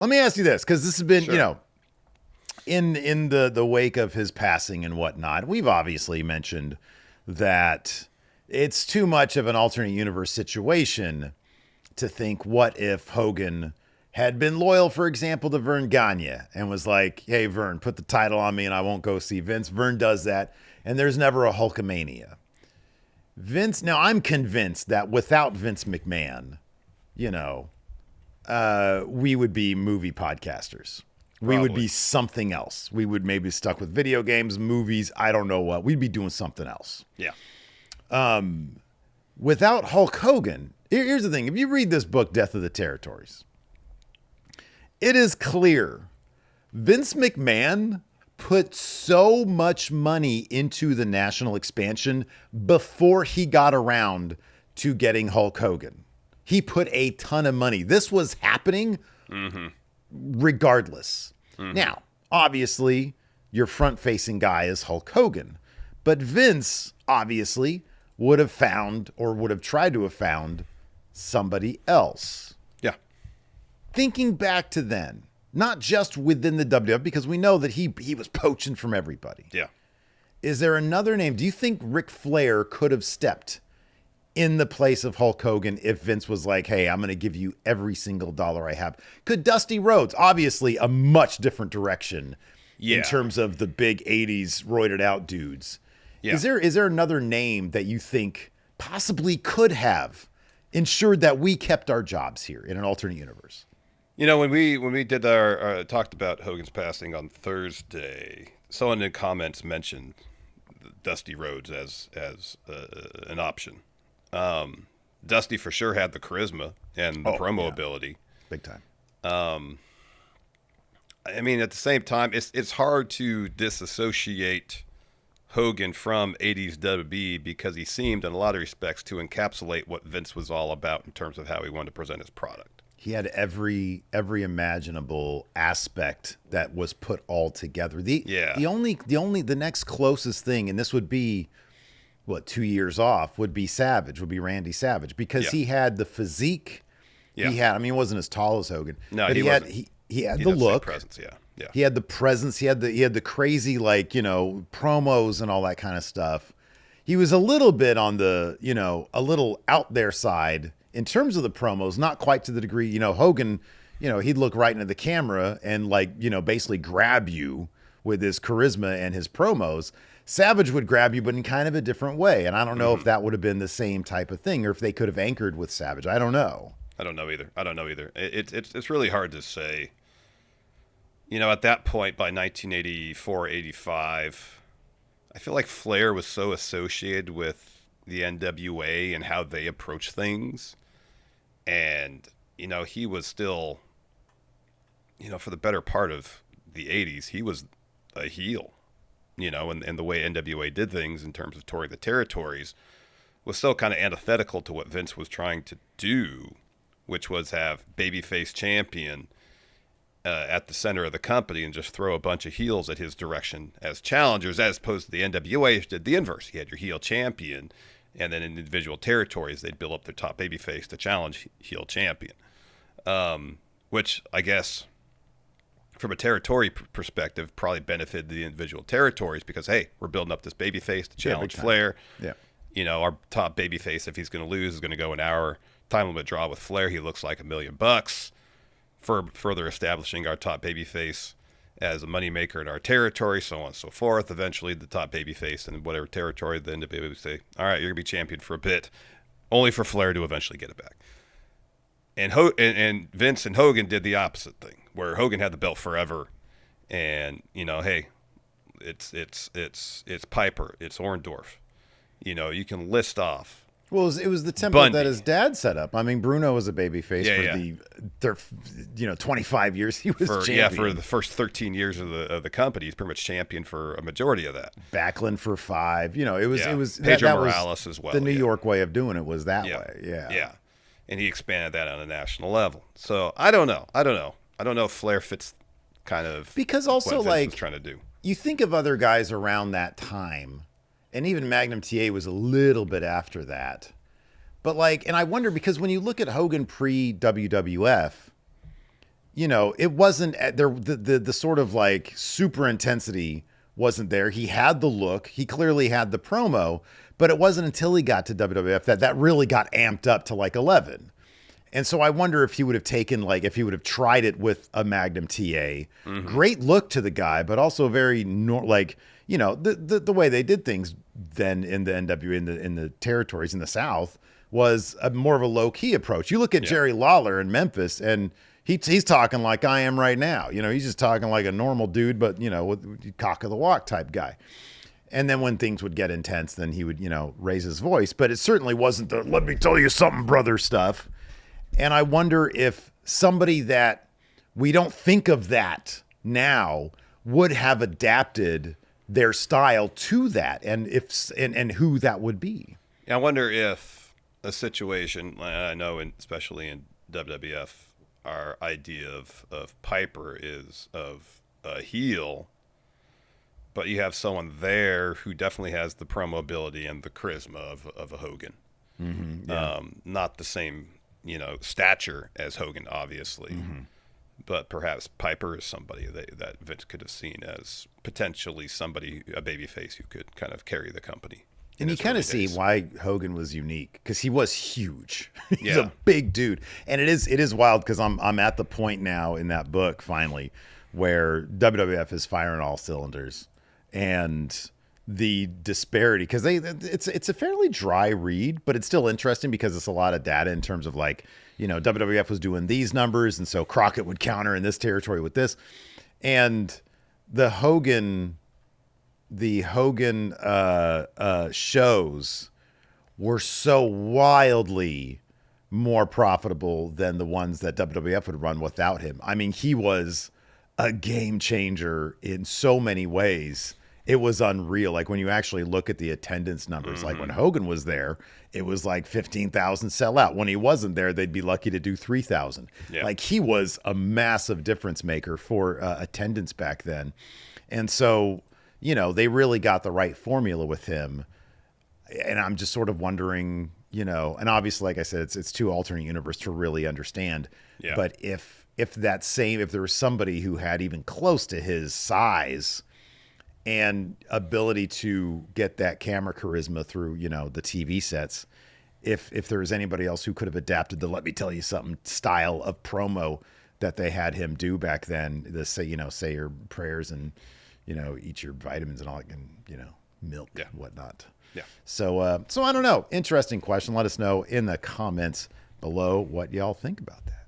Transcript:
Let me ask you this, because this has been, Sure. in the wake of his passing and whatnot, we've obviously mentioned that it's too much of an alternate universe situation to think, what if Hogan had been loyal, for example, to Vern Gagne and was like, hey, Vern, put the title on me and I won't go see Vince. Vern does that, and there's never a Hulkamania. Vince, now I'm convinced that without Vince McMahon, we would be movie podcasters. We would Probably. be something else. We would maybe stuck with video games, movies, I don't know what. We'd be doing something else. Yeah. Without Hulk Hogan, here's the thing. If you read this book, Death of the Territories, it is clear Vince McMahon put so much money into the national expansion before he got around to getting Hulk Hogan. He put a ton of money. This was happening regardless. Now, obviously, your front-facing guy is Hulk Hogan, but Vince obviously would have found, or would have tried to have found, somebody else. Yeah. Thinking back to then, not just within the WWF, because we know that he was poaching from everybody. Yeah. Is there another name? Do you think Ric Flair could have stepped in the place of Hulk Hogan if Vince was like, hey, I'm going to give you every single dollar I have? Could Dusty Rhodes, obviously a much different direction in terms of the big 80s roided out dudes. Yeah. Is there another name that you think possibly could have ensured that we kept our jobs here in an alternate universe? When we did our talked about Hogan's passing on Thursday, someone in comments mentioned Dusty Rhodes as an option. Dusty for sure had the charisma and the promo ability, big time. I mean, at the same time, it's hard to disassociate Hogan from 80s WWE because he seemed, in a lot of respects, to encapsulate what Vince was all about in terms of how he wanted to present his product. He had every imaginable aspect that was put all together. The next closest thing, and this would be 2 years off, would be Randy Savage, because he had the physique. Yeah. He had, it wasn't as tall as Hogan. No, but he wasn't. He had He the had the same look. presence, yeah. He had the presence. He had the crazy, promos and all that kind of stuff. He was a little bit on the, a little out there side in terms of the promos, not quite to the degree, Hogan, he'd look right into the camera and basically grab you with his charisma and his promos. Savage would grab you, but in kind of a different way. And I don't know if that would have been the same type of thing or if they could have anchored with Savage. I don't know. I don't know either. It's really hard to say. At that point, by 1984, 85, I feel like Flair was so associated with the NWA and how they approach things. And, he was still, for the better part of the 80s, he was a heel, and the way NWA did things in terms of touring the territories was still kind of antithetical to what Vince was trying to do, which was have babyface champion at the center of the company and just throw a bunch of heels at his direction as challengers, as opposed to the NWA, which did the inverse. You had your heel champion, and then in individual territories, they'd build up their top babyface to challenge heel champion, which I guess from a territory perspective probably benefited the individual territories because, hey, we're building up this babyface to challenge Flair. Yeah. Our top babyface, if he's going to lose, is going to go an hour time limit draw with Flair. He looks like $1 million for further establishing our top babyface as a moneymaker in our territory, so on and so forth. Eventually, the top babyface in whatever territory, the NWA would say, all right, you're going to be champion for a bit, only for Flair to eventually get it back. And Vince and Hogan did the opposite thing, where Hogan had the belt forever, and, hey, it's Piper, it's Orndorff. You can list off. Well, it was the template Bundy. that his dad set up. Bruno was a babyface for 25 years he was champion. Yeah, for the first 13 years of the company, he's pretty much champion for a majority of that. Backlund for 5. It was Pedro that Morales was as well. The New York way of doing it was that Yeah. way. Yeah. Yeah. And he expanded that on a national level. So I don't know. I don't know if Flair fits kind of because also what Vince was trying to do. You think of other guys around that time, and even Magnum TA was a little bit after that. But and I wonder, because when you look at Hogan pre-WWF, it wasn't there. The sort of like super intensity wasn't there. He had the look. He clearly had the promo, but it wasn't until he got to WWF that really got amped up to like 11. And so I wonder if he would have taken, like, if he would have tried it with a Magnum TA. Great look to the guy, but also very the way they did things then in the NWA in the territories in the South was more of a low key approach. You look at Jerry Lawler in Memphis, and he's talking like I am right now. He's just talking like a normal dude, but with cock of the walk type guy. And then when things would get intense, then he would raise his voice. But it certainly wasn't the "let me tell you something, brother" stuff. And I wonder if somebody that we don't think of that now would have adapted their style to that, and and who that would be. I wonder if a situation, I know, especially in WWF, our idea of Piper is of a heel, but you have someone there who definitely has the promo ability and the charisma of a Hogan. Not the same stature as Hogan, obviously, but perhaps Piper is somebody that Vince could have seen as potentially somebody, a babyface who could kind of carry the company. And you kind of see why Hogan was unique, because he was huge. He's a big dude, and it is wild because I'm at the point now in that book finally where WWF is firing all cylinders, and the disparity, because it's a fairly dry read, but it's still interesting because it's a lot of data in terms of like WWF was doing these numbers, and so Crockett would counter in this territory with this, and the Hogan shows were so wildly more profitable than the ones that WWF would run without him. I mean, he was a game changer in so many ways. It was unreal. Like when you actually look at the attendance numbers, like when Hogan was there, it was like 15,000 sell out. When he wasn't there, they'd be lucky to do 3,000. Yeah. Like he was a massive difference maker for attendance back then. And so, they really got the right formula with him. And I'm just sort of wondering, and obviously, like I said, it's too alternate universe to really understand. Yeah. But if there was somebody who had even close to his size and ability to get that camera charisma through, the TV sets, if there was anybody else who could have adapted the "let me tell you something" style of promo that they had him do back then, the say your prayers and, eat your vitamins and all, and, milk and whatnot. Yeah. So I don't know. Interesting question. Let us know in the comments below what y'all think about that.